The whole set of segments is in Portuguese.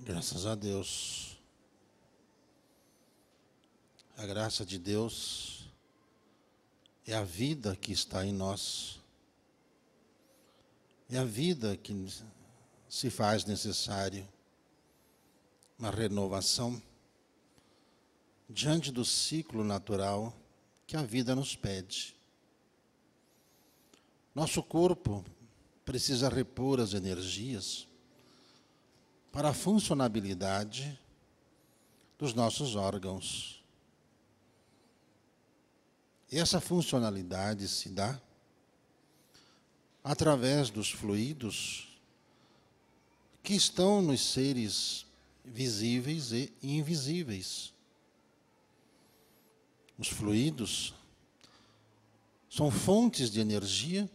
Graças a Deus. A graça de Deus é a vida que está em nós. É a vida que se faz necessário uma renovação diante do ciclo natural que a vida nos pede. Nosso corpo precisa repor as energias para a funcionabilidade dos nossos órgãos. E essa funcionalidade se dá através dos fluidos que estão nos seres visíveis e invisíveis. Os fluidos são fontes de energia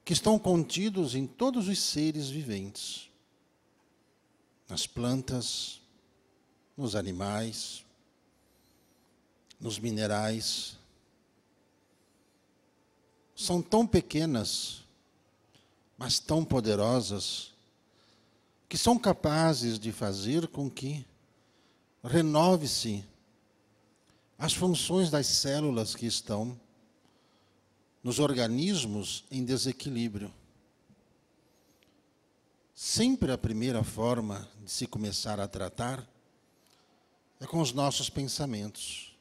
que estão contidos em todos os seres viventes. Nas plantas, nos animais, nos minerais. São tão pequenas, mas tão poderosas, que são capazes de fazer com que renove-se as funções das células que estão nos organismos em desequilíbrio. Sempre a primeira forma de se começar a tratar é com os nossos pensamentos.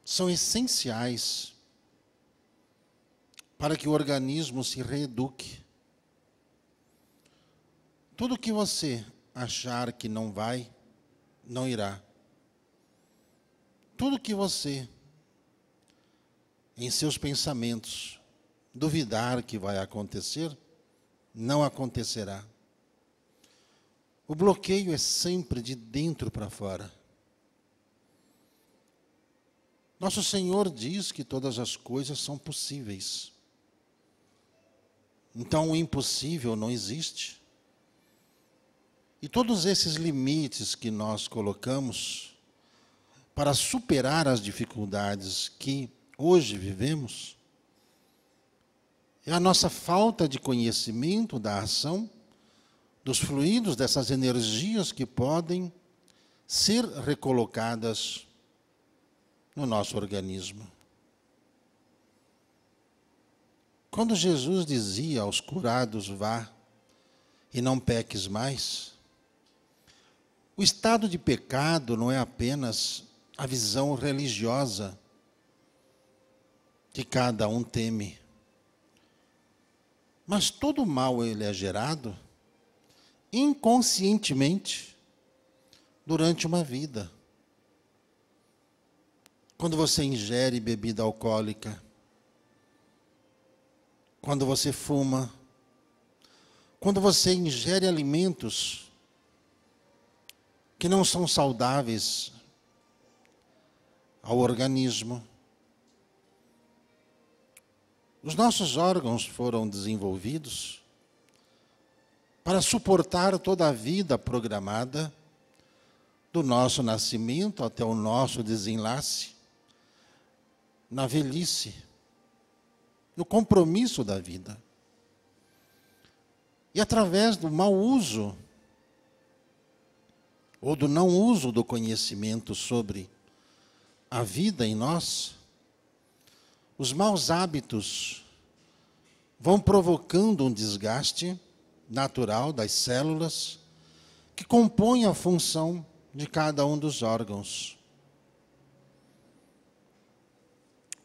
São essenciais para que o organismo se reeduque. Tudo que você achar que não vai, não irá. Tudo que você, em seus pensamentos, duvidar que vai acontecer, não acontecerá. O bloqueio é sempre de dentro para fora. Nosso Senhor diz que todas as coisas são possíveis. Então o impossível não existe. E todos esses limites que nós colocamos para superar as dificuldades que hoje vivemos, é a nossa falta de conhecimento da ação, dos fluidos, dessas energias que podem ser recolocadas no nosso organismo. Quando Jesus dizia aos curados, vá e não peques mais, o estado de pecado não é apenas a visão religiosa que cada um teme. Mas todo mal ele é gerado inconscientemente durante uma vida. Quando você ingere bebida alcoólica, quando você fuma, quando você ingere alimentos que não são saudáveis ao organismo. Os nossos órgãos foram desenvolvidos para suportar toda a vida programada do nosso nascimento até o nosso desenlace, na velhice, no compromisso da vida. E através do mau uso, ou do não uso do conhecimento sobre a vida em nós, os maus hábitos vão provocando um desgaste natural das células que compõem a função de cada um dos órgãos.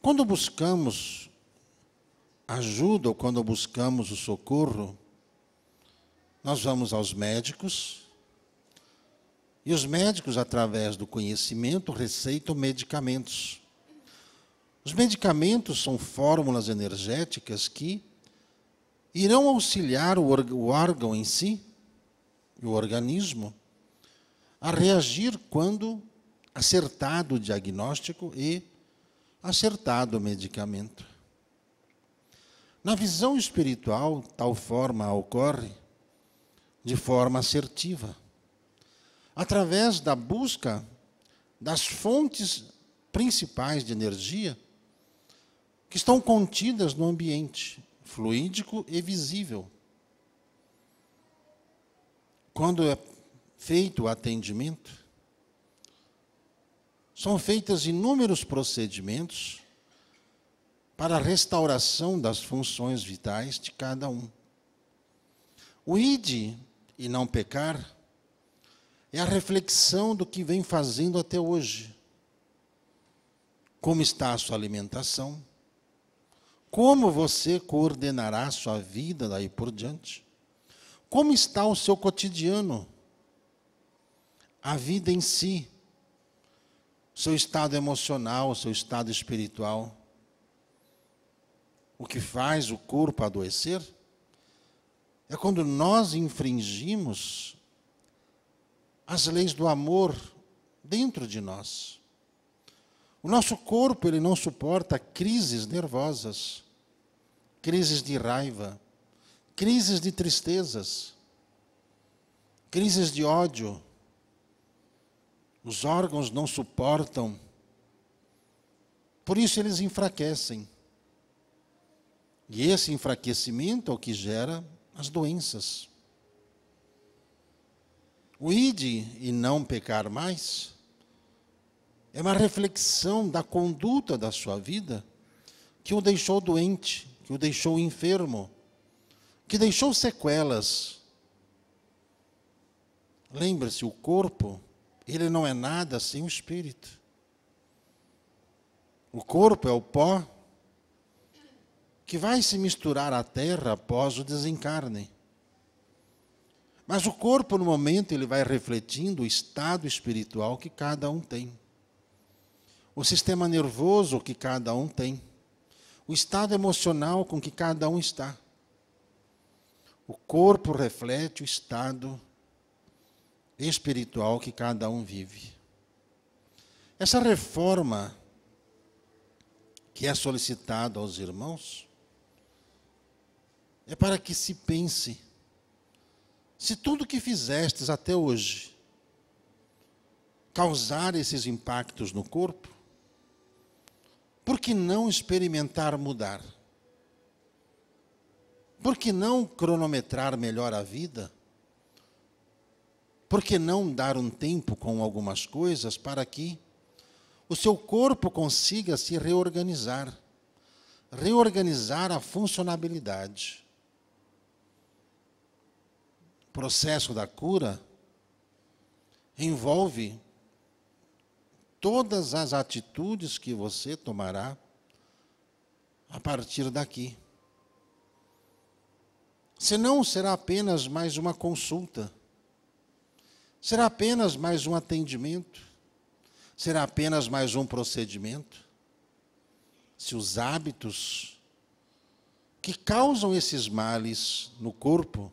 Quando buscamos ajuda ou quando buscamos o socorro, nós vamos aos médicos, e os médicos, através do conhecimento, receitam medicamentos. Os medicamentos são fórmulas energéticas que irão auxiliar o órgão em si, o organismo, a reagir quando acertado o diagnóstico e acertado o medicamento. Na visão espiritual, tal forma ocorre de forma assertiva, através da busca das fontes principais de energia que estão contidas no ambiente fluídico e visível. quando é feito o atendimento, são feitos inúmeros procedimentos para a restauração das funções vitais de cada um. O ide e não pecar é a reflexão do que vem fazendo até hoje. Como está a sua alimentação? Como você coordenará a sua vida daí por diante? Como está o seu cotidiano? A vida em si, o seu estado emocional, o seu estado espiritual. O que faz o corpo adoecer é quando nós infringimos as leis do amor dentro de nós. O nosso corpo, ele não suporta crises nervosas, crises de raiva, crises de tristezas, crises de ódio. Os órgãos não suportam. Por isso eles enfraquecem. E esse enfraquecimento é o que gera as doenças. O ide e não pecar mais é uma reflexão da conduta da sua vida que o deixou doente, que o deixou enfermo, que deixou sequelas. Lembre-se, o corpo, ele não é nada sem o espírito. O corpo é o pó que vai se misturar à terra após o desencarne. Mas o corpo, no momento, ele vai refletindo o estado espiritual que cada um tem. O sistema nervoso que cada um tem. O estado emocional com que cada um está. O corpo reflete o estado espiritual que cada um vive. Essa reforma que é solicitada aos irmãos é para que se pense, se tudo que fizestes até hoje causar esses impactos no corpo, por que não experimentar mudar? Por que não cronometrar melhor a vida? Por que não dar um tempo com algumas coisas para que o seu corpo consiga se reorganizar, reorganizar a funcionalidade? O processo da cura envolve todas as atitudes que você tomará a partir daqui. Senão será apenas mais uma consulta, será apenas mais um atendimento, será apenas mais um procedimento. Se os hábitos que causam esses males no corpo,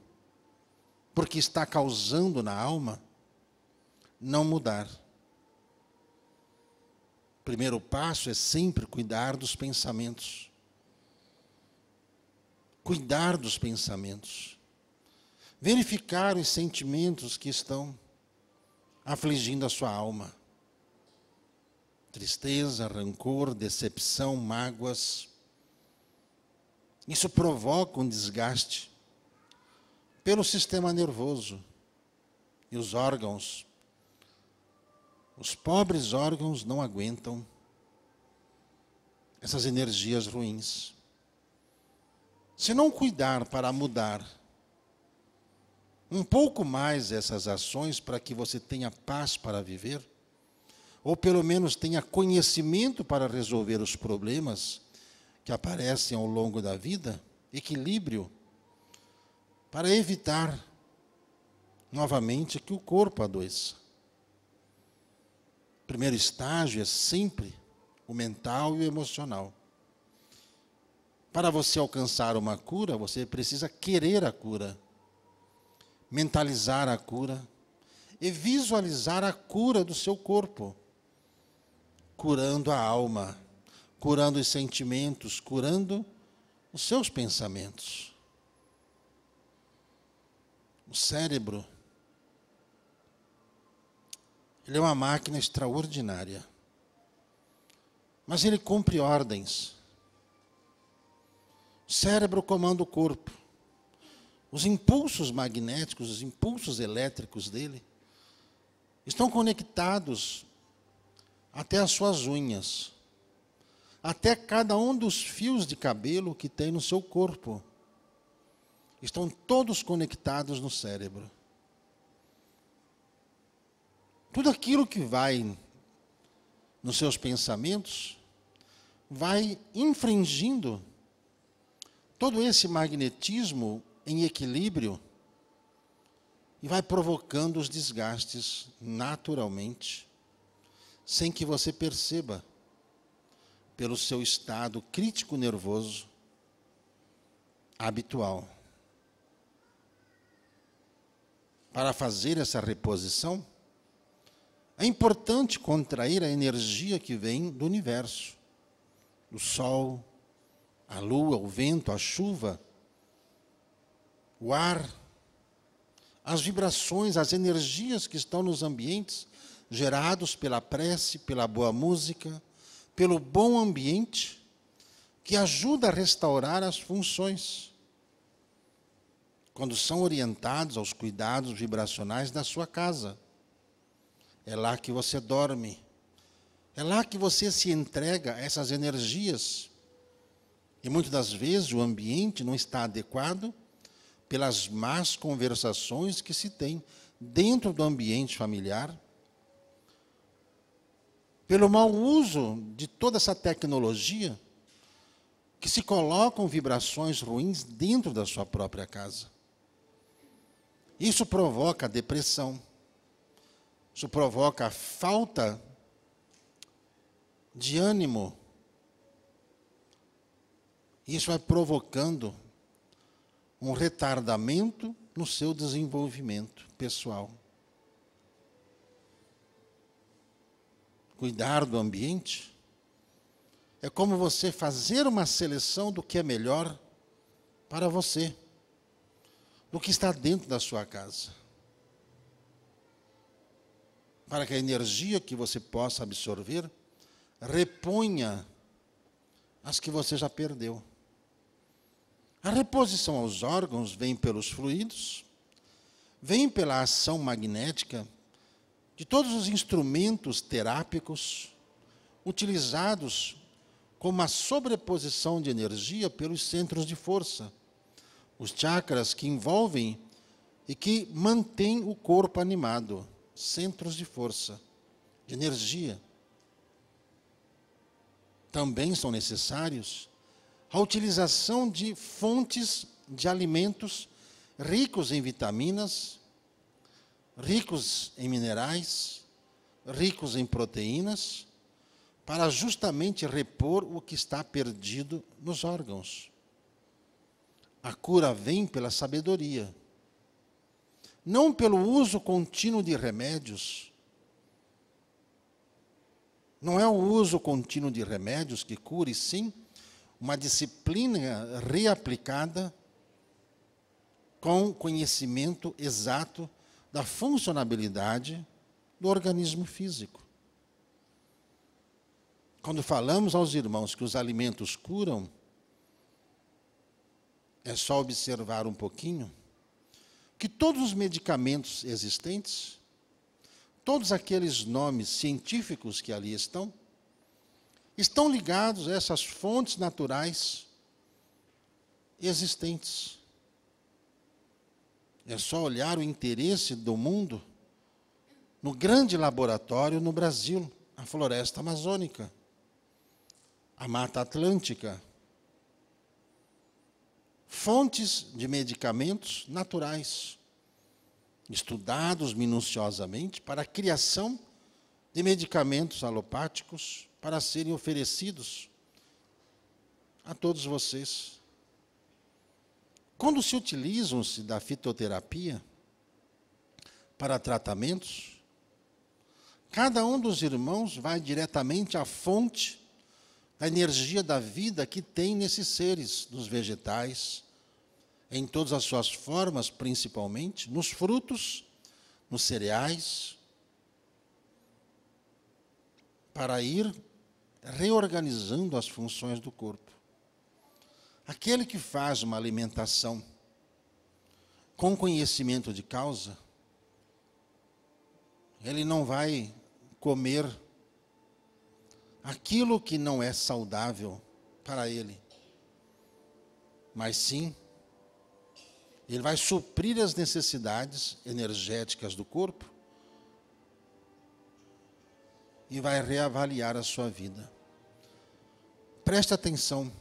porque está causando na alma, não mudar. O primeiro passo é sempre cuidar dos pensamentos. Cuidar dos pensamentos. Verificar os sentimentos que estão afligindo a sua alma. Tristeza, rancor, decepção, mágoas. Isso provoca um desgaste pelo sistema nervoso e os órgãos. Os pobres órgãos não aguentam essas energias ruins. Se não cuidar para mudar um pouco mais essas ações para que você tenha paz para viver, ou pelo menos tenha conhecimento para resolver os problemas que aparecem ao longo da vida, equilíbrio, para evitar novamente que o corpo adoeça. O primeiro estágio é sempre o mental e o emocional. Para você alcançar uma cura, você precisa querer a cura, mentalizar a cura e visualizar a cura do seu corpo, curando a alma, curando os sentimentos, curando os seus pensamentos. O cérebro, ele é uma máquina extraordinária, mas ele cumpre ordens. O cérebro comanda o corpo. Os impulsos magnéticos, os impulsos elétricos dele, estão conectados até as suas unhas, até cada um dos fios de cabelo que tem no seu corpo. Estão todos conectados no cérebro. Tudo aquilo que vai nos seus pensamentos vai infringindo todo esse magnetismo em equilíbrio e vai provocando os desgastes naturalmente, sem que você perceba, pelo seu estado crítico nervoso habitual. Para fazer essa reposição, é importante contrair a energia que vem do universo, do sol, a lua, o vento, a chuva, o ar, as vibrações, as energias que estão nos ambientes gerados pela prece, pela boa música, pelo bom ambiente, que ajuda a restaurar as funções, quando são orientados aos cuidados vibracionais da sua casa. É lá que você dorme, é lá que você se entrega a essas energias. E muitas das vezes o ambiente não está adequado pelas más conversações que se tem dentro do ambiente familiar, pelo mau uso de toda essa tecnologia, que se colocam vibrações ruins dentro da sua própria casa. Isso provoca a depressão, isso provoca a falta de ânimo, isso vai provocando um retardamento no seu desenvolvimento pessoal. Cuidar do ambiente é como você fazer uma seleção do que é melhor para você, do que está dentro da sua casa, para que a energia que você possa absorver reponha as que você já perdeu. A reposição aos órgãos vem pelos fluidos, vem pela ação magnética de todos os instrumentos terápicos utilizados como uma sobreposição de energia pelos centros de força, os chakras que envolvem e que mantêm o corpo animado, centros de força, de energia. Também são necessários a utilização de fontes de alimentos ricos em vitaminas, ricos em minerais, ricos em proteínas, para justamente repor o que está perdido nos órgãos. A cura vem pela sabedoria, não pelo uso contínuo de remédios. Não é o uso contínuo de remédios que cura, e sim uma disciplina reaplicada com conhecimento exato da funcionabilidade do organismo físico. Quando falamos aos irmãos que os alimentos curam, é só observar um pouquinho que todos os medicamentos existentes, todos aqueles nomes científicos que ali estão ligados a essas fontes naturais existentes. É só olhar o interesse do mundo no grande laboratório no Brasil, a floresta amazônica, a Mata Atlântica. Fontes de medicamentos naturais, estudados minuciosamente para a criação de medicamentos alopáticos para serem oferecidos a todos vocês. Quando se utilizam-se da fitoterapia para tratamentos, cada um dos irmãos vai diretamente à fonte da energia da vida que tem nesses seres, nos vegetais, em todas as suas formas, principalmente, nos frutos, nos cereais, para ir reorganizando as funções do corpo. Aquele que faz uma alimentação com conhecimento de causa, ele não vai comer aquilo que não é saudável para ele, mas sim, ele vai suprir as necessidades energéticas do corpo e vai reavaliar a sua vida. Preste atenção,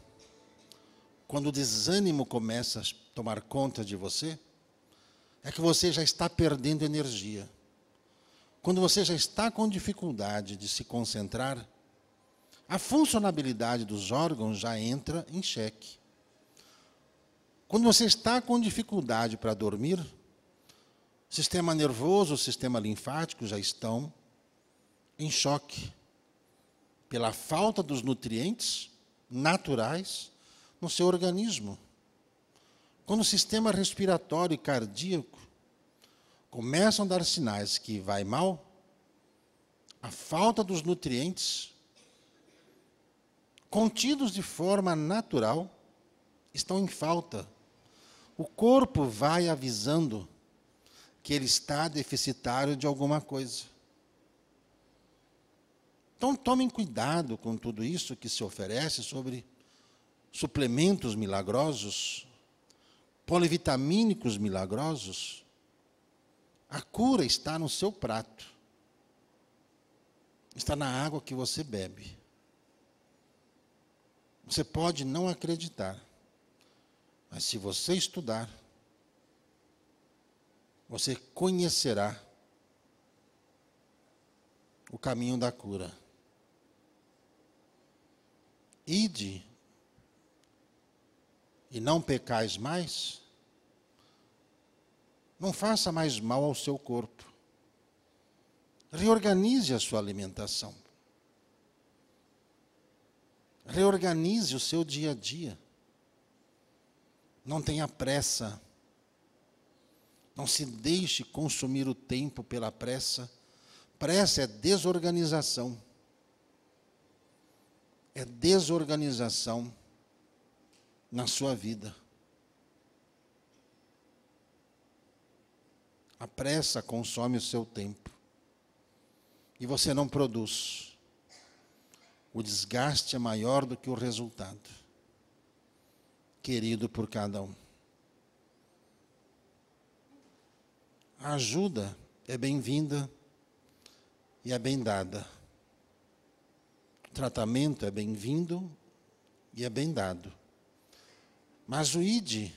quando o desânimo começa a tomar conta de você, é que você já está perdendo energia. Quando você já está com dificuldade de se concentrar, a funcionalidade dos órgãos já entra em xeque. Quando você está com dificuldade para dormir, o sistema nervoso, o sistema linfático já estão em choque pela falta dos nutrientes naturais no seu organismo. Quando o sistema respiratório e cardíaco começam a dar sinais que vai mal, a falta dos nutrientes contidos de forma natural estão em falta. O corpo vai avisando que ele está deficitário de alguma coisa. Então, tomem cuidado com tudo isso que se oferece sobre suplementos milagrosos, polivitamínicos milagrosos. A cura está no seu prato. Está na água que você bebe. Você pode não acreditar, mas se você estudar, você conhecerá o caminho da cura. Ide e não pecais mais, não faça mais mal ao seu corpo. Reorganize a sua alimentação. Reorganize o seu dia a dia. Não tenha pressa. Não se deixe consumir o tempo pela pressa. Pressa é desorganização. É desorganização na sua vida. A pressa consome o seu tempo. E você não produz. O desgaste é maior do que o resultado. Querido por cada um. A ajuda é bem-vinda e é bem dada. O tratamento é bem-vindo e é bem dado. Mas o ide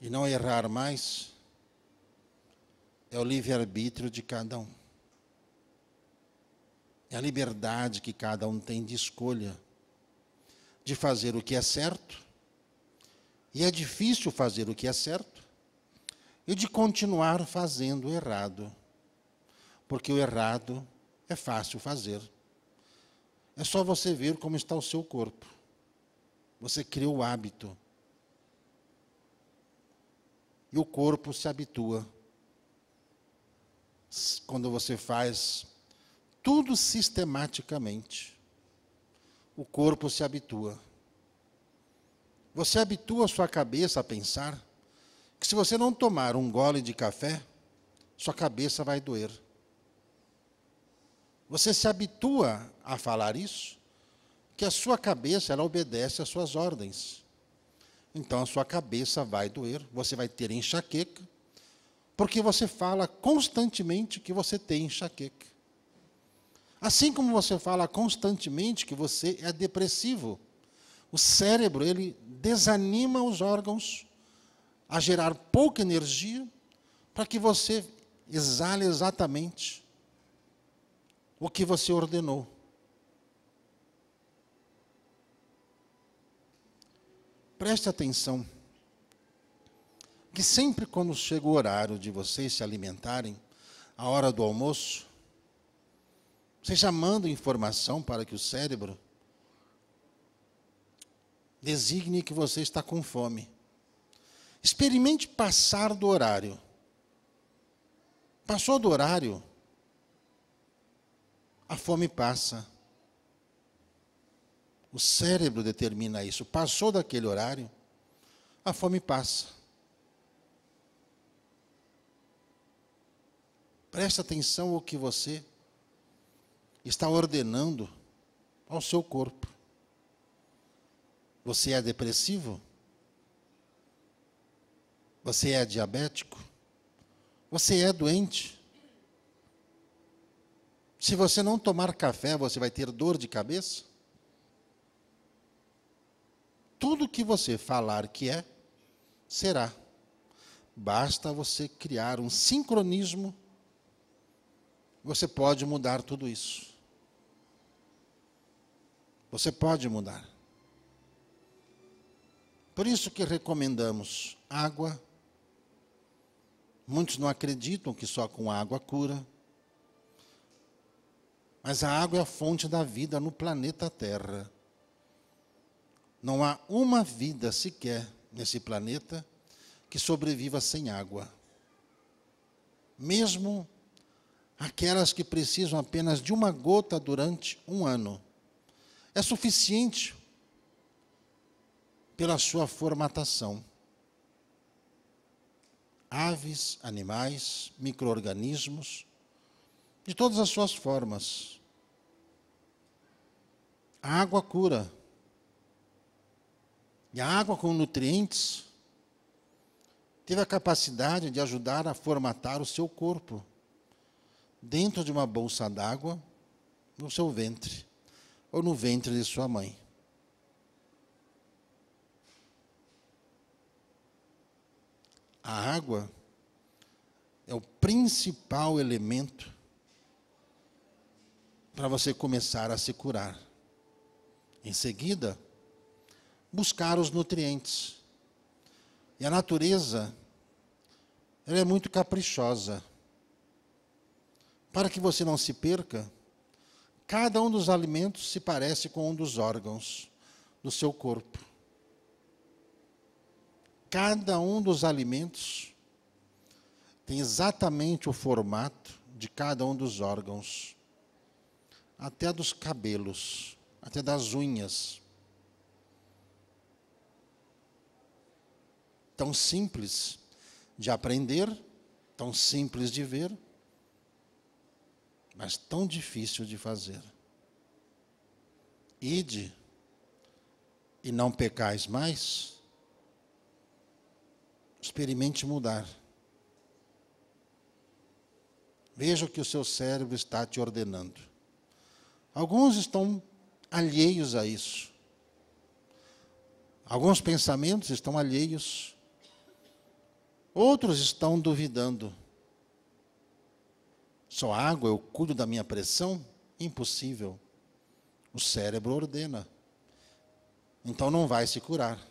e não errar mais é o livre-arbítrio de cada um. É a liberdade que cada um tem de escolha, de fazer o que é certo, e é difícil fazer o que é certo, e de continuar fazendo o errado, porque o errado é fácil fazer. É só você ver como está o seu corpo. Você criou o hábito. E o corpo se habitua. Quando você faz tudo sistematicamente, o corpo se habitua. Você habitua a sua cabeça a pensar que se você não tomar um gole de café, sua cabeça vai doer. Você se habitua a falar isso, que a sua cabeça ela obedece às suas ordens. Então a sua cabeça vai doer, você vai ter enxaqueca, porque você fala constantemente que você tem enxaqueca. Assim como você fala constantemente que você é depressivo, o cérebro ele desanima os órgãos a gerar pouca energia para que você exale exatamente o que você ordenou. Preste atenção, que sempre quando chega o horário de vocês se alimentarem, a hora do almoço, vocês já mandam informação para que o cérebro designe que você está com fome. Experimente passar do horário. Passou do horário, a fome passa. O cérebro determina isso. Passou daquele horário, a fome passa. Preste atenção ao que você está ordenando ao seu corpo. Você é depressivo? Você é diabético? Você é doente? Se você não tomar café, você vai ter dor de cabeça? Tudo que você falar que é, será. Basta você criar um sincronismo, você pode mudar tudo isso. Você pode mudar. Por isso que recomendamos água. Muitos não acreditam que só com água cura. Mas a água é a fonte da vida no planeta Terra. Não há uma vida sequer nesse planeta que sobreviva sem água. Mesmo aquelas que precisam apenas de uma gota durante um ano, é suficiente pela sua formatação. Aves, animais, micro-organismos, de todas as suas formas. A água cura. E a água com nutrientes teve a capacidade de ajudar a formatar o seu corpo dentro de uma bolsa d'água no seu ventre ou no ventre de sua mãe. A água é o principal elemento para você começar a se curar. Em seguida, buscar os nutrientes. E a natureza, ela é muito caprichosa. Para que você não se perca, cada um dos alimentos se parece com um dos órgãos do seu corpo. Cada um dos alimentos tem exatamente o formato de cada um dos órgãos, até dos cabelos, até das unhas. Tão simples de aprender, tão simples de ver, mas tão difícil de fazer. Ide e não pecais mais. Experimente mudar. Veja o que o seu cérebro está te ordenando. Alguns estão alheios a isso. Alguns pensamentos estão alheios. Outros estão duvidando. Só água, eu cuido da minha pressão? Impossível. O cérebro ordena. Então não vai se curar.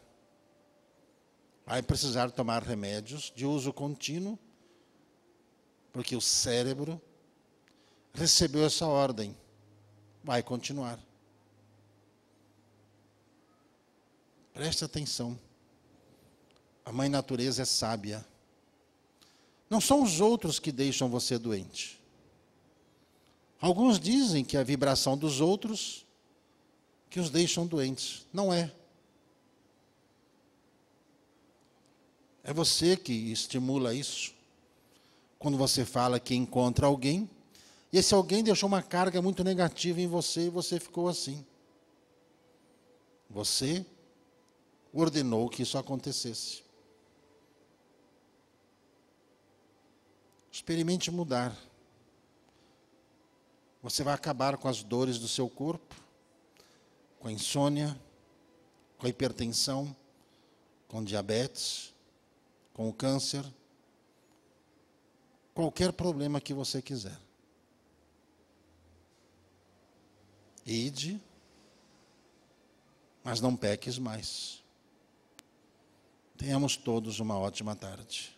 Vai precisar tomar remédios de uso contínuo, porque o cérebro recebeu essa ordem. Vai continuar. Preste atenção. A mãe natureza é sábia. Não são os outros que deixam você doente. Alguns dizem que é a vibração dos outros que os deixam doentes. Não é. É você que estimula isso. Quando você fala que encontra alguém, e esse alguém deixou uma carga muito negativa em você e você ficou assim. Você ordenou que isso acontecesse. Experimente mudar. Você vai acabar com as dores do seu corpo, com a insônia, com a hipertensão, com diabetes, com o câncer, qualquer problema que você quiser. Ide, mas não peques mais. Tenhamos todos uma ótima tarde.